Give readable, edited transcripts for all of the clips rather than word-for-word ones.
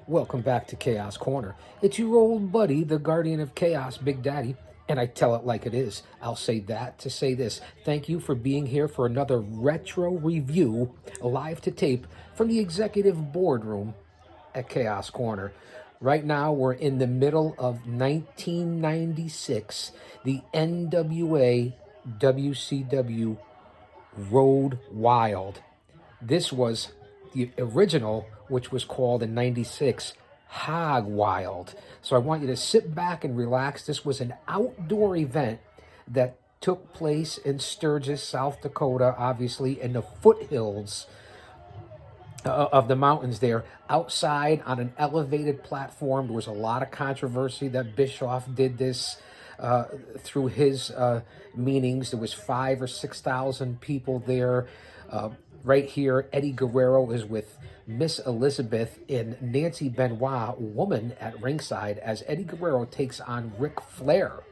Welcome back to Chaos Corner. It's your old buddy, the Guardian of Chaos, Big Daddy, and I tell it like it is. I'll say that to say this. Thank you for being here for another retro review, live to tape, from the executive boardroom at Chaos Corner. Right now, we're in the middle of 1996, the NWA WCW Road Wild. This was the original, which was called in 96 Hog Wild. So I want you to sit back and relax. This was an outdoor event that took place in Sturgis, South Dakota, obviously, in the foothills of the mountains there. Outside on an elevated platform, there was a lot of controversy that Bischoff did this through his meetings. There was 5,000 or 6,000 people there. Right here, Eddie Guerrero is with Miss Elizabeth and Nancy Benoit, woman, at ringside as Eddie Guerrero takes on Ric Flair.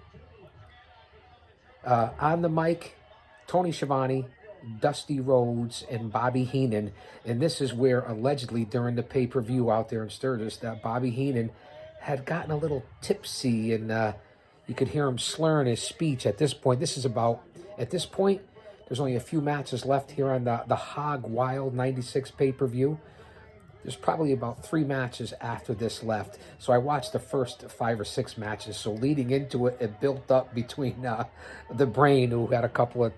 On the mic, Tony Schiavone, Dusty Rhodes, and Bobby Heenan. And this is where, allegedly, during the pay-per-view out there in Sturgis, that Bobby Heenan had gotten a little tipsy, and you could hear him slurring his speech at this point. At this point, there's only a few matches left here on the Hog Wild 96 pay-per-view. There's probably about 3 matches after this left. So I watched the first 5 or 6 matches. So leading into it, it built up between the Brain, who had a couple of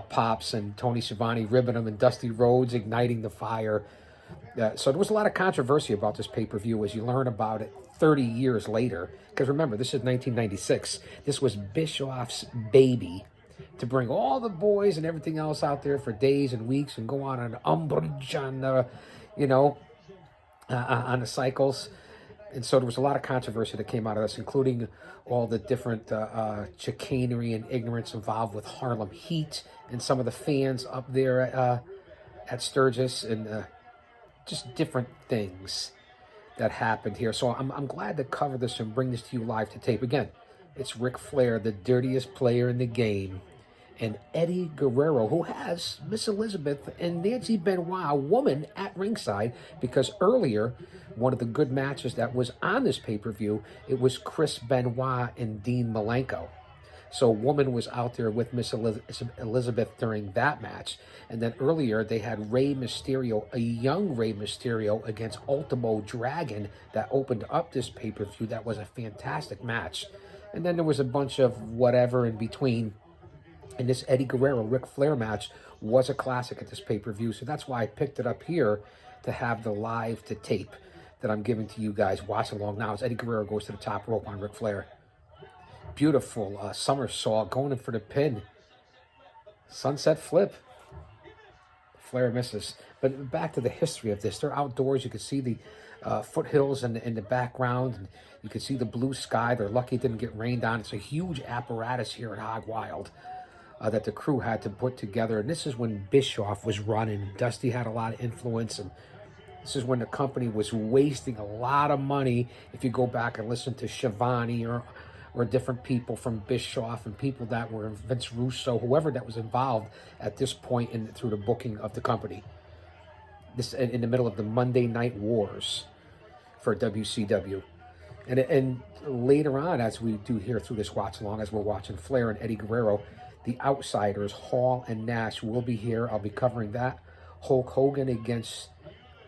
pops, and Tony Schiavone ribbing him, and Dusty Rhodes igniting the fire. So there was a lot of controversy about this pay-per-view as you learn about it 30 years later. Because remember, this is 1996. This was Bischoff's baby, to bring all the boys and everything else out there for days and weeks and go on an umbrage on the, on the cycles. And so there was a lot of controversy that came out of this, including all the different chicanery and ignorance involved with Harlem Heat and some of the fans up there at Sturgis, and just different things that happened here. So I'm glad to cover this and bring this to you live to tape. Again, it's Ric Flair, the dirtiest player in the game, and Eddie Guerrero, who has Miss Elizabeth and Nancy Benoit, a woman, at ringside, because earlier, one of the good matches that was on this pay-per-view, it was Chris Benoit and Dean Malenko. So a woman was out there with Miss Elizabeth during that match. And then earlier, they had Rey Mysterio, a young Rey Mysterio, against Ultimo Dragon, that opened up this pay-per-view. That was a fantastic match. And then there was a bunch of whatever in between. And this Eddie Guerrero-Ric Flair match was a classic at this pay-per-view. So that's why I picked it up here to have the live to tape that I'm giving to you guys. Watch along now as Eddie Guerrero goes to the top rope on Ric Flair. Beautiful somersault, going in for the pin. Sunset flip. Flair misses. But back to the history of this. They're outdoors. You can see the foothills in the background. And you can see the blue sky. They're lucky it didn't get rained on. It's a huge apparatus here at Hog Wild that the crew had to put together. And this is when Bischoff was running. Dusty had a lot of influence. And this is when the company was wasting a lot of money. If you go back and listen to Schiavone or different people from Bischoff and people that were Vince Russo, whoever that was involved at this point through the booking of the company. This in the middle of the Monday Night Wars for WCW. And later on, as we do here through this watch along, as we're watching Flair and Eddie Guerrero, the Outsiders, Hall and Nash, will be here. I'll be covering that. Hulk Hogan against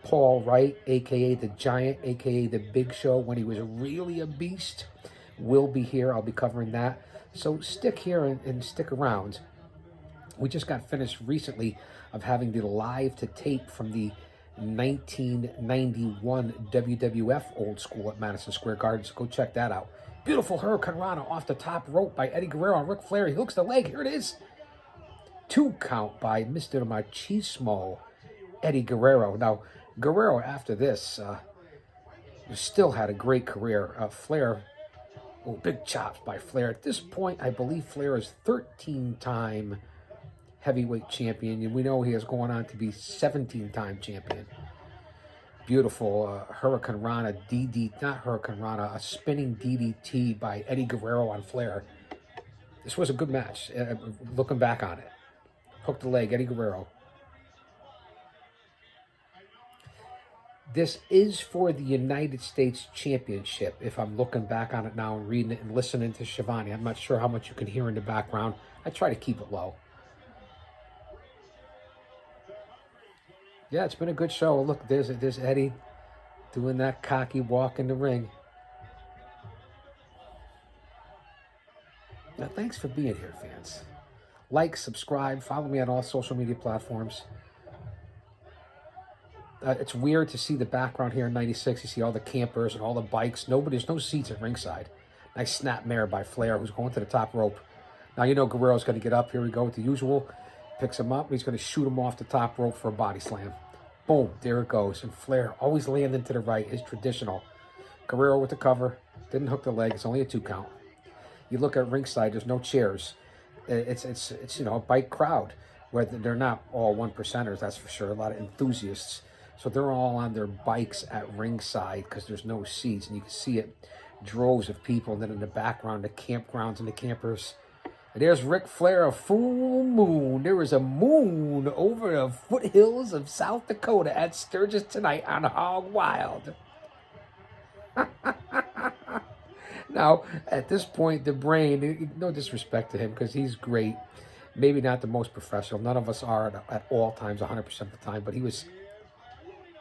Paul Wright, a.k.a. the Giant, a.k.a. the Big Show, when he was really a beast, will be here. I'll be covering that. So stick here and stick around. We just got finished recently of having the live to tape from the 1991 WWF Old School at Madison Square Garden. So go check that out. Beautiful Hurricane Rana off the top rope by Eddie Guerrero on Ric Flair. He hooks the leg. Here it is. 2 count by Mr. Machismo, Eddie Guerrero. Now, Guerrero, after this, still had a great career. Flair, big chops by Flair. At this point, I believe Flair is 13-time heavyweight champion, and we know he is going on to be 17-time champion. Beautiful Hurricane Rana a spinning DDT by Eddie Guerrero on Flair. This was a good match, looking back on it. Hooked the leg, Eddie Guerrero. This is for the United States Championship. If I'm looking back on it now and reading it and listening to Shivani, I'm not sure how much you can hear in the background. I try to keep it low. Yeah, it's been a good show. Look, there's Eddie doing that cocky walk in the ring. Now, thanks for being here, fans. Like, subscribe, follow me on all social media platforms. It's weird to see the background here in 96. You see all the campers and all the bikes. There's no seats at ringside. Nice snap mare by Flair, who's going to the top rope. Now, you know Guerrero's going to get up. Here we go with the usual. Picks him up. He's going to shoot him off the top rope for a body slam. Boom, there it goes. And Flair always landing to the right is traditional. Guerrero with the cover. Didn't hook the leg. It's only a 2 count. You look at ringside, there's no chairs. It's you know, a bike crowd. Where they're not all 1%ers, that's for sure. A lot of enthusiasts. So they're all on their bikes at ringside because there's no seats. And you can see it, droves of people. And then in the background, the campgrounds and the campers. And there's Ric Flair, a full moon. There is a moon over the foothills of South Dakota at Sturgis tonight on Hog Wild. Now, at this point, the Brain, no disrespect to him because he's great. Maybe not the most professional. None of us are at all times, 100% of the time. But he was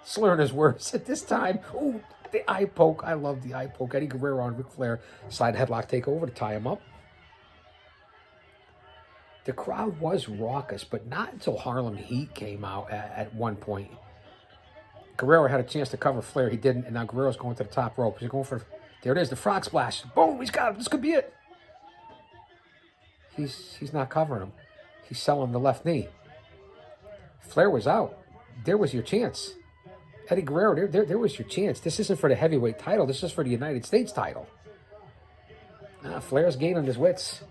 slurring his words at this time. Ooh, the eye poke. I love the eye poke. Eddie Guerrero on Ric Flair. Side headlock takeover to tie him up. The crowd was raucous, but not until Harlem Heat came out at one point. Guerrero had a chance to cover Flair. He didn't, and now Guerrero's going to the top rope. He's going for... There it is, the frog splash. Boom, he's got him. This could be it. He's not covering him. He's selling the left knee. Flair was out. There was your chance. Eddie Guerrero, there was your chance. This isn't for the heavyweight title. This is for the United States title. Flair's gaining his wits.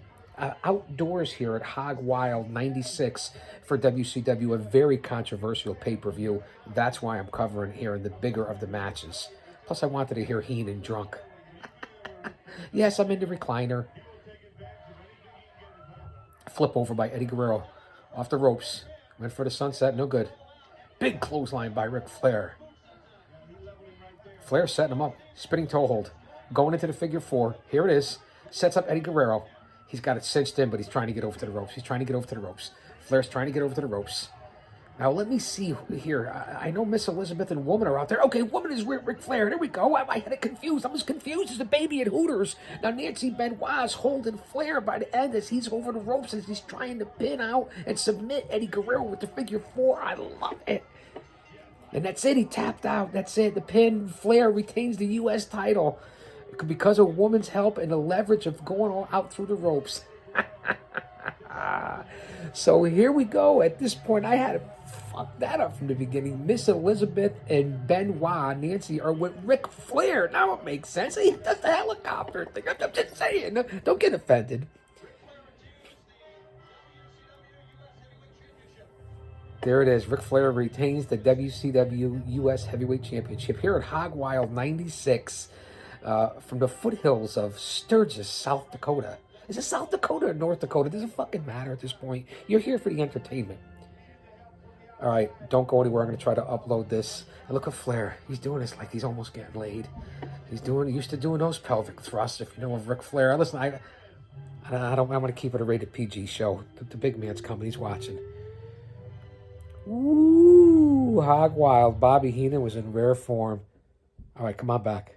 Outdoors here at Hog Wild 96 for WCW, a very controversial pay-per-view. That's why I'm covering here in the bigger of the matches. Plus, I wanted to hear Heenan drunk. Yes, I'm in the recliner. Flip over by Eddie Guerrero. Off the ropes. Went for the sunset. No good. Big clothesline by Ric Flair. Flair setting him up. Spinning toe hold. Going into the figure 4. Here it is. Sets up Eddie Guerrero. He's got it cinched in, but he's trying to get over to the ropes. Flair's trying to get over to the ropes. Now, let me see here. I know Miss Elizabeth and Woman are out there. Okay, Woman is Ric Flair. There we go. I had it confused. I'm as confused as a baby at Hooters. Now, Nancy Benoit is holding Flair by the end as he's over the ropes as he's trying to pin out and submit Eddie Guerrero with the figure 4. I love it. And that's it. He tapped out. That's it. The pin. Flair retains the U.S. title because of Woman's help and the leverage of going all out through the ropes. So here we go. At this point, I had to fuck that up from the beginning. Miss Elizabeth and Benoit, Nancy, are with Ric Flair. Now it makes sense. He does the helicopter thing. I'm just saying. Don't get offended. There it is. Ric Flair retains the WCW U.S. Heavyweight Championship here at Hog Wild 96 from the foothills of Sturgis, South Dakota. Is it South Dakota or North Dakota? It doesn't fucking matter at this point. You're here for the entertainment. All right, don't go anywhere. I'm going to try to upload this. And look at Flair. He's doing this like he's almost getting laid. He's used to doing those pelvic thrusts, if you know of Ric Flair. Listen, I'm going to keep it a rated PG show. The big man's coming. He's watching. Ooh, Hog Wild. Bobby Heenan was in rare form. All right, come on back.